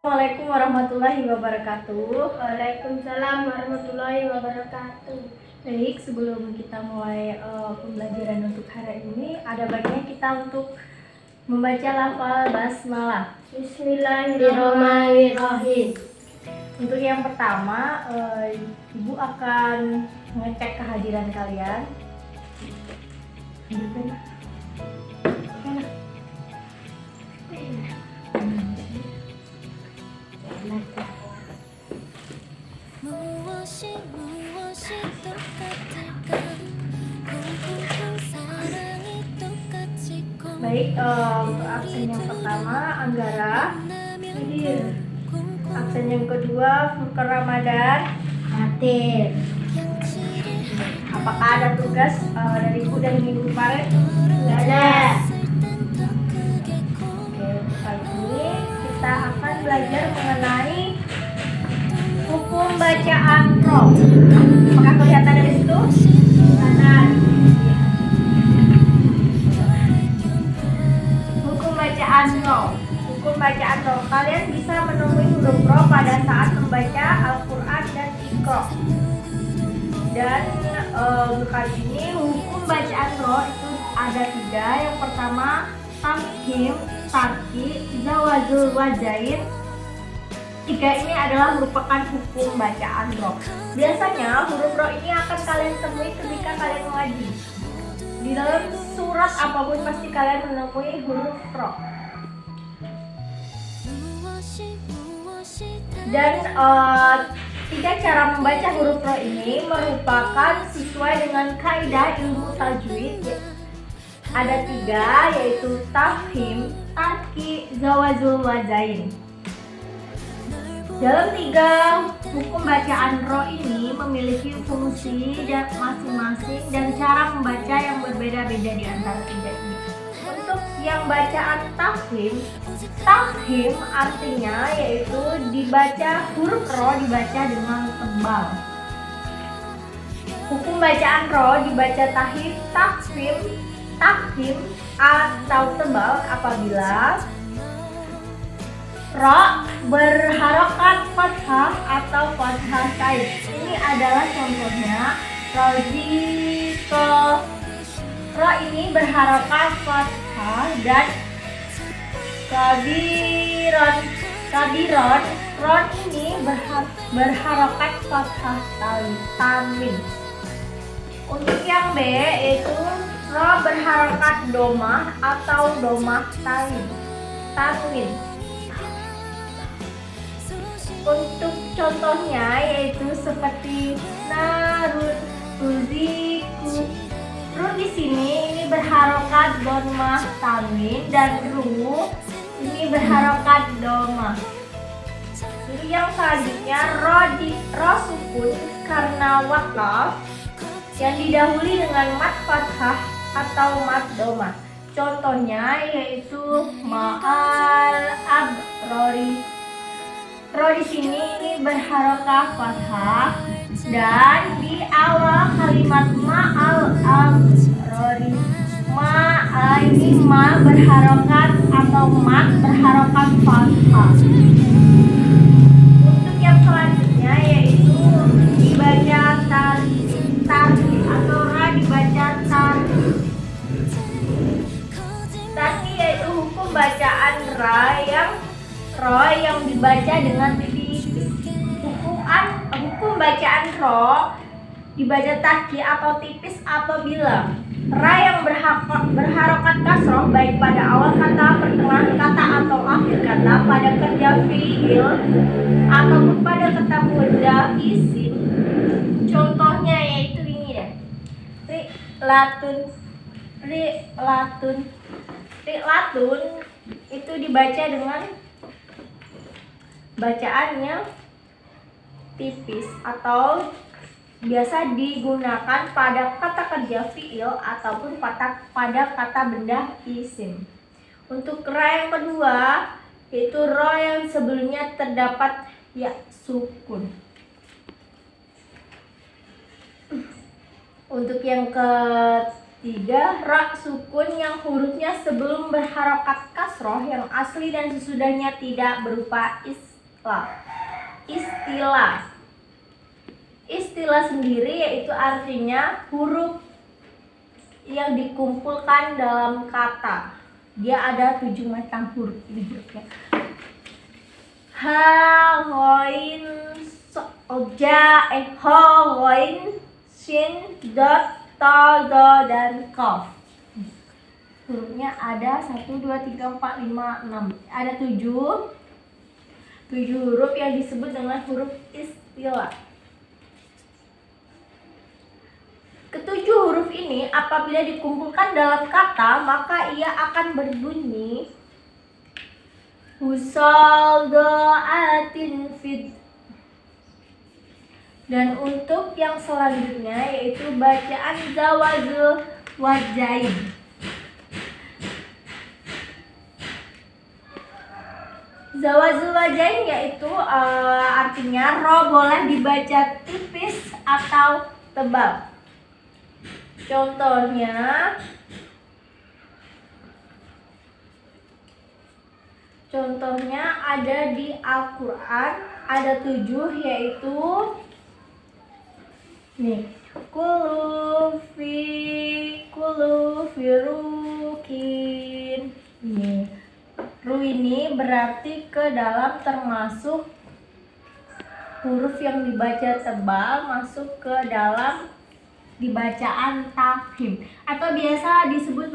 Assalamualaikum warahmatullahi wabarakatuh. Waalaikumsalam warahmatullahi wabarakatuh. Baik, sebelum kita mulai pembelajaran untuk hari ini, ada baiknya kita untuk membaca lafal basmalah. Bismillahirrahmanirrahim. Untuk yang pertama, Ibu akan mengecek kehadiran kalian. Ambil pena. Baik, untuk aksen yang pertama Anggara. Aksen yang kedua Furqan Ramadan. Hadir. Apakah ada tugas dari Ibu dan Minggu kemarin? Tidak ada. Oke, kali ini kita akan belajar mengenai hukum bacaan ro. Apakah kelihatan dari situ? Kanan. Hukum bacaan ro. Hukum bacaan ro. Kalian bisa menemui huruf ro pada saat membaca Al-Quran dan Iqra. Dan kali ini hukum bacaan ro itu ada 3. Yang pertama tafkhim, tarki, zawazul wajain. 3 ini adalah merupakan hukum bacaan ro. Biasanya huruf ro ini akan kalian temui ketika kalian mengaji. Di dalam surat apapun pasti kalian menemui huruf ro. Dan 3 cara membaca huruf ro ini merupakan sesuai dengan kaidah ilmu tajwid. Ada 3, yaitu tafhim, tarki, zawazul wajain. Dalam 3 hukum bacaan ro ini memiliki fungsi dan masing-masing dan cara membaca yang berbeda-beda di antara 3 ini. Untuk yang bacaan tafhim artinya yaitu dibaca huruf ro dibaca dengan tebal. Hukum bacaan ro dibaca tafhim atau tebal apabila ro berharokat fathah atau fathah kaid. Ini adalah contohnya. Ro ini berharokat fathah dan kabiron. Ro ini berharokat fathah tanwin. Untuk yang B yaitu ro berharokat domah atau domah tanwin. Untuk contohnya yaitu seperti ruziku. Ru di sini ini berharokat domah tanwin dan ru ini berharokat domah. Jadi yang selanjutnya ro sukun karena waqaf yang didahului dengan mat fathah atau mat domah. Contohnya yaitu ma'al abrori. Ro di sini ini berharokat fathah dan di awal kalimat ma'al abrori. Ini ma berharokat atau mat berharokat fathah. Untuk yang selanjutnya yaitu dibaca tarki atau ra dibaca tarki. Tarki yaitu hukum bacaan ro yang dibaca dengan titik. Hukum bacaan ro dibaca tarki atau tipis apabila ra yang berharokat kasroh baik pada awal kata, pertengahan kata atau akhir kata, pada kerja fiil ataupun pada kata kerja isim. Contohnya yaitu ini deh. Ri'latun itu dibaca dengan bacaannya tipis atau biasa digunakan pada kata kerja fiil ataupun pada kata benda isim. Untuk ra yang kedua yaitu ro yang sebelumnya terdapat ya sukun. Untuk yang ketiga, ra sukun yang hurufnya sebelum berharokat kasroh yang asli dan sesudahnya tidak berupa Istilah. Istilah sendiri yaitu artinya huruf yang dikumpulkan dalam kata. Dia ada 7 macam huruf. Ini hurufnya. Ha, ghain, ho, ghain, shin, dot, ta, do, dan qaf. Hurufnya ada 1, 2, 3, 4, 5, 6. Ada 7 huruf yang disebut dengan huruf istilah. Ketujuh huruf ini apabila dikumpulkan dalam kata, maka ia akan berbunyi Husaldaatin fid. Dan untuk yang selanjutnya yaitu bacaan zawazul wajain. Zawazul wajain yaitu artinya ro boleh dibaca tipis atau tebal. Contohnya ada di Al-Quran, ada 7 yaitu nih, kulu firukin. Nih, ru ini berarti ke dalam, termasuk huruf yang dibaca tebal masuk ke dalam di bacaan tafhim, atau biasa disebut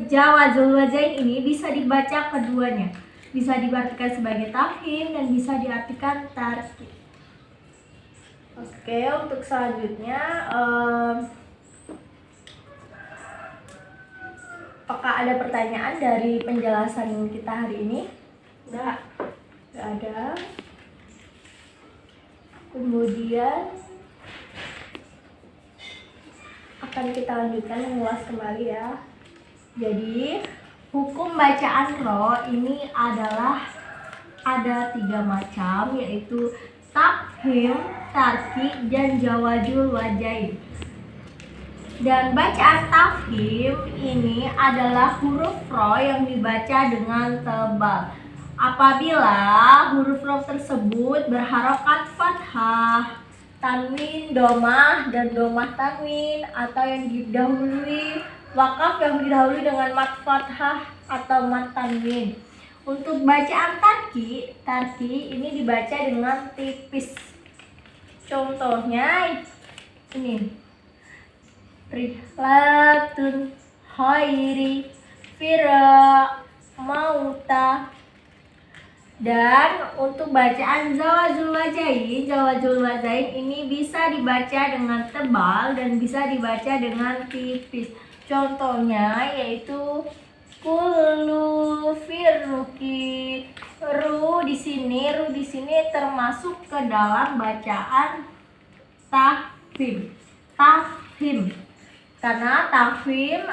jawazul wajain. Ini bisa dibaca keduanya, bisa diartikan sebagai tafhim dan bisa diartikan tarkib. Oke, untuk selanjutnya apakah ada pertanyaan dari penjelasan kita hari ini? Enggak ada. Kemudian akan kita lanjutkan mengulas kembali ya. Jadi hukum bacaan ro ini adalah ada 3 macam, yaitu tafhim, tarkib, dan jawazul wajain. Dan bacaan tafhim ini adalah huruf ro yang dibaca dengan tebal. Apabila huruf ro tersebut berharokat fathah, tanwin, domah, dan domah tanwin, atau yang didahului wakaf yang didahului dengan mat fathah atau mat tanwin. Untuk bacaan tarki ini dibaca dengan tipis. Contohnya ini, rihlatun khairi fira mauta. Dan untuk bacaan zawazul wajain ini bisa dibaca dengan tebal dan bisa dibaca dengan tipis. Contohnya yaitu kullu firruki. Ru di sini termasuk ke dalam bacaan tafhim. Karena tafhim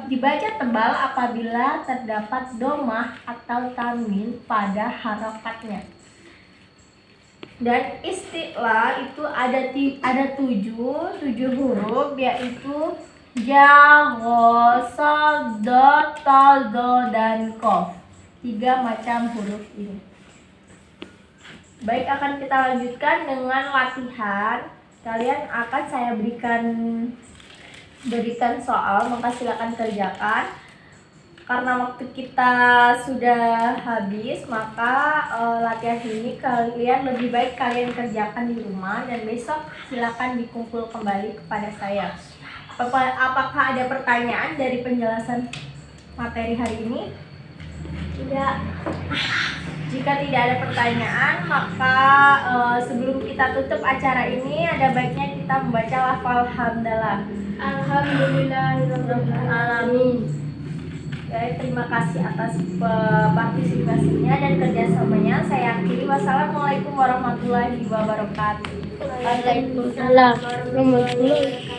dibaca tebal apabila terdapat domah atau tanwin pada harokatnya. Dan istilah itu ada 7 huruf, yaitu ja, gha, sad, dot, ta, do, dan qaf. 3 macam huruf ini. Baik, akan kita lanjutkan dengan latihan. Kalian akan saya berikan soal, maka silakan kerjakan. Karena waktu kita sudah habis, maka latihan ini kalian lebih baik kalian kerjakan di rumah, dan besok silakan dikumpul kembali kepada saya. Apakah ada pertanyaan dari penjelasan materi hari ini? Tidak. Jika tidak ada pertanyaan, maka sebelum kita tutup acara ini, ada baiknya kita membaca lafal hamdalah. Alhamdulillahirabbil alamin. Ya, terima kasih atas partisipasinya dan kerjasamanya. Saya akhiri. Wassalamualaikum warahmatullahi wabarakatuh. Waalaikumsalam warahmatullahi wabarakatuh.